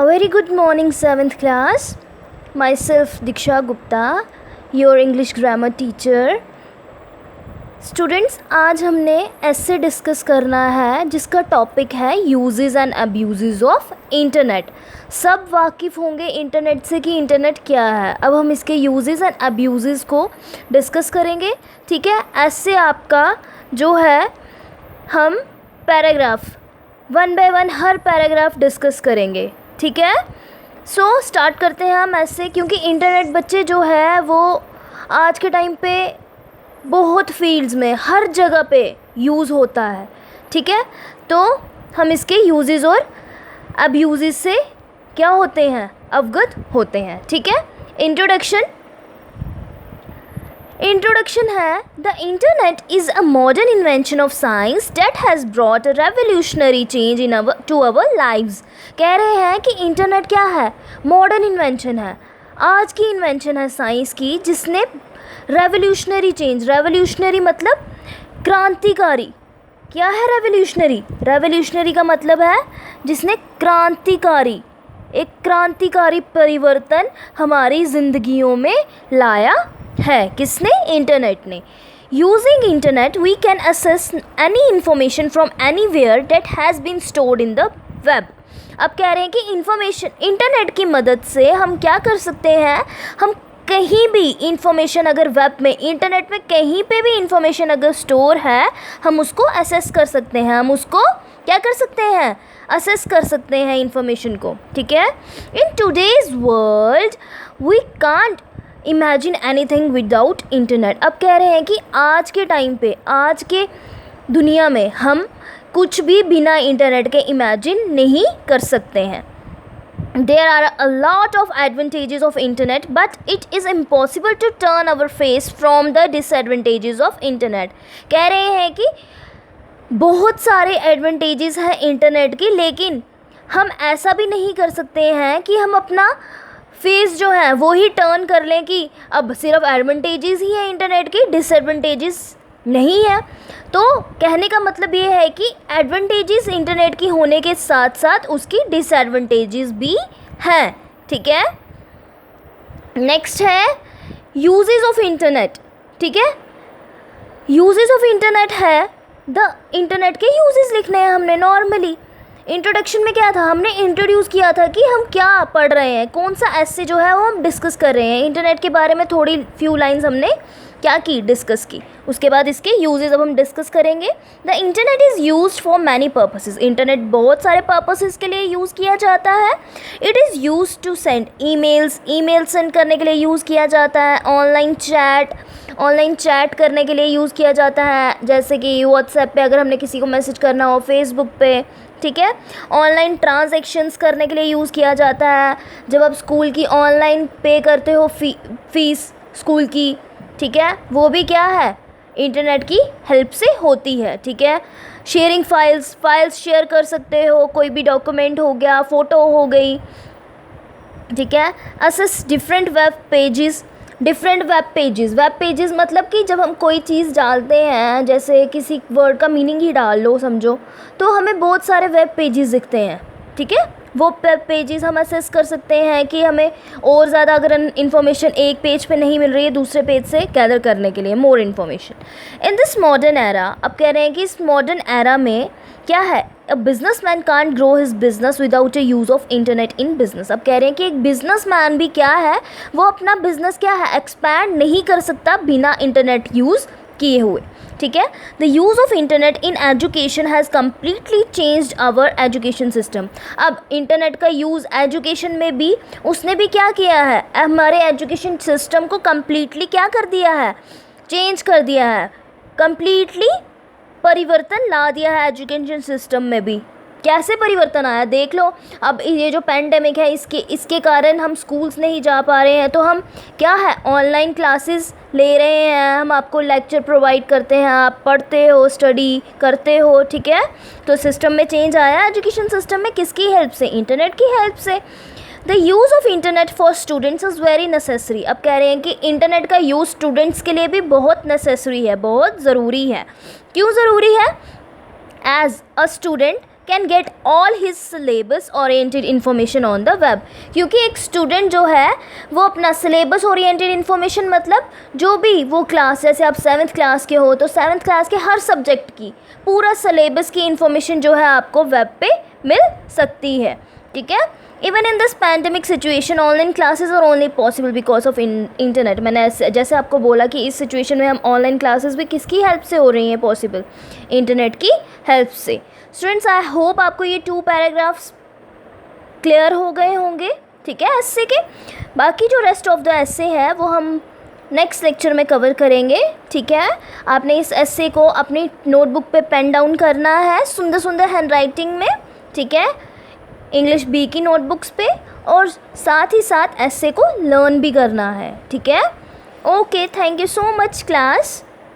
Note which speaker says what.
Speaker 1: A very good morning 7th class. Myself Diksha Gupta, your English grammar teacher. Students, आज हमने ऐसे discuss करना है जिसका टॉपिक है uses and abuses of internet. सब वाकिफ़ होंगे इंटरनेट से कि इंटरनेट क्या है. अब हम इसके यूजेस एंड अब्यूजेस को डिस्कस करेंगे. ठीक है, ऐसे आपका जो है हम paragraph one by one her paragraph discuss करेंगे. ठीक है, सो स्टार्ट करते हैं हम ऐसे, क्योंकि इंटरनेट बच्चे जो है वो आज के टाइम पे बहुत फील्ड्स में हर जगह पे यूज़ होता है. ठीक है, तो हम इसके यूजेस और अब्यूजेस से क्या होते हैं, अवगत होते हैं. ठीक है, इंट्रोडक्शन है. The internet is a modern invention of science that has brought a revolutionary change in to our lives. कह रहे हैं कि इंटरनेट क्या है, मॉडर्न इन्वेंशन है, आज की इन्वेंशन है साइंस की, जिसने रेवोल्यूशनरी चेंज, रेवोल्यूशनरी मतलब क्रांतिकारी. क्या है रेवोल्यूशनरी? रेवोल्यूशनरी का मतलब है जिसने क्रांतिकारी, एक क्रांतिकारी परिवर्तन हमारी ज़िंदगियों में लाया है. किसने? इंटरनेट ने. Using internet we can access any information from anywhere that has been stored in the web. अब कह रहे हैं कि इंफॉर्मेशन, इंटरनेट की मदद से हम क्या कर सकते हैं, हम कहीं भी इंफॉर्मेशन अगर वेब में, इंटरनेट में कहीं पे भी इंफॉर्मेशन अगर स्टोर है, हम उसको असेस कर सकते हैं. हम उसको क्या कर सकते हैं, असेस कर सकते हैं इंफॉर्मेशन को. ठीक है, in today's world we can't imagine anything without internet. अब कह रहे हैं कि आज के टाइम पे, आज के दुनिया में हम कुछ भी बिना इंटरनेट के इमेजिन नहीं कर सकते हैं. There are a lot of advantages of internet, but it is impossible to turn our face from the disadvantages of internet. कह रहे हैं कि बहुत सारे एडवांटेजेस हैं इंटरनेट की, लेकिन हम ऐसा भी नहीं कर सकते हैं कि हम अपना फेस जो है वो ही टर्न कर लें कि अब सिर्फ एडवांटेजेस ही हैं इंटरनेट की, डिसएडवांटेजेस नहीं है. तो कहने का मतलब ये है कि एडवांटेजेस इंटरनेट की होने के साथ साथ उसकी डिसएडवांटेजेस भी हैं. ठीक है, नेक्स्ट है यूजेस ऑफ इंटरनेट. ठीक है, यूजेस ऑफ इंटरनेट है, द इंटरनेट के यूजेस लिखने हैं हमने. नॉर्मली इंट्रोडक्शन में क्या था, हमने इंट्रोड्यूस किया था कि हम क्या पढ़ रहे हैं, कौन सा एस्से जो है वो हम डिस्कस कर रहे हैं. इंटरनेट के बारे में थोड़ी फ्यू लाइंस हमने क्या की, डिस्कस की. उसके बाद इसके यूजेस अब हम डिस्कस करेंगे. The internet is used for many purposes. Internet बहुत सारे पर्पसेस के लिए यूज़ किया जाता है. It is used to send email send करने के लिए यूज़ किया जाता है. ऑनलाइन चैट करने के लिए यूज़ किया जाता है, जैसे कि व्हाट्सएप पे अगर हमने किसी को मैसेज करना हो, फेसबुक पे. ठीक है, ऑनलाइन ट्रांजैक्शंस करने के लिए यूज़ किया जाता है. जब आप स्कूल की ऑनलाइन पे करते हो फीस स्कूल की, ठीक है, वो भी क्या है, इंटरनेट की हेल्प से होती है. ठीक है, शेयरिंग फाइल्स शेयर कर सकते हो, कोई भी डॉक्यूमेंट हो गया, फ़ोटो हो गई. ठीक है, असेस डिफरेंट वेब पेजेस मतलब कि जब हम कोई चीज़ डालते हैं, जैसे किसी वर्ड का मीनिंग ही डाल लो समझो, तो हमें बहुत सारे वेब पेजेस दिखते हैं. ठीक है, वो वेब पेजेस हम असेस कर सकते हैं कि हमें और ज़्यादा अगर इन्फॉर्मेशन एक पेज पे नहीं मिल रही है, दूसरे पेज से गैदर करने के लिए more information. In this modern era, अब कह रहे हैं कि इस मॉडर्न एरा में क्या है, a businessman can't grow his business without a use of internet in business. अब कह रहे हैं कि एक बिजनेसमैन भी क्या है, वो अपना बिजनेस क्या है, एक्सपैंड नहीं कर सकता बिना इंटरनेट यूज़ किए हुए. ठीक है, the use of internet in education has completely changed our education system. अब इंटरनेट का यूज़ एजुकेशन में भी, उसने भी क्या किया है, हमारे एजुकेशन सिस्टम को कम्प्लीटली क्या कर दिया है, चेंज कर दिया है, कम्प्लीटली परिवर्तन ला दिया है एजुकेशन सिस्टम में भी. कैसे परिवर्तन आया देख लो. अब ये जो पैंडेमिक है, इसके कारण हम स्कूल्स नहीं जा पा रहे हैं, तो हम क्या है, ऑनलाइन क्लासेस ले रहे हैं, हम आपको लेक्चर प्रोवाइड करते हैं, आप पढ़ते हो, स्टडी करते हो. ठीक है, तो सिस्टम में चेंज आया एजुकेशन सिस्टम में, किसकी हेल्प से, इंटरनेट की हेल्प से. The use of internet for students is very necessary. अब कह रहे हैं कि इंटरनेट का यूज़ स्टूडेंट्स के लिए भी बहुत नेसेसरी है, बहुत ज़रूरी है. क्यों ज़रूरी है? As a student can get all his syllabus oriented information on the web. क्योंकि एक स्टूडेंट जो है वो अपना सिलेबस ओरिएंटेड इन्फॉर्मेशन मतलब जो भी वो क्लास, जैसे आप 7th क्लास के हो तो 7th क्लास के हर सब्जेक्ट की पूरा सिलेबस की इन्फॉर्मेशन जो है आपको वेब पे मिल सकती है, ठीक है। Even in this pandemic situation online classes are only possible because of internet. मैंने जैसे आपको बोला कि इस सिचुएशन में हम ऑनलाइन क्लासेस भी किसकी हेल्प से हो रही हैं पॉसिबल, इंटरनेट की हेल्प से। स्टूडेंट्स, आई होप आपको ये 2 पैराग्राफ्स क्लियर हो गए होंगे, ठीक है, एस्से के। बाकी जो रेस्ट ऑफ द एस्से है वो हम नेक्स्ट लेक्चर में कवर करेंगे, ठीक है। आपने इस एस्से को अपनी नोटबुक पे पेन डाउन करना है सुंदर सुंदर हैंड राइटिंग में, ठीक है, इंग्लिश बी की नोटबुक्स पे, और साथ ही साथ एस्से को लर्न भी करना है, ठीक है। Okay, thank you so much class.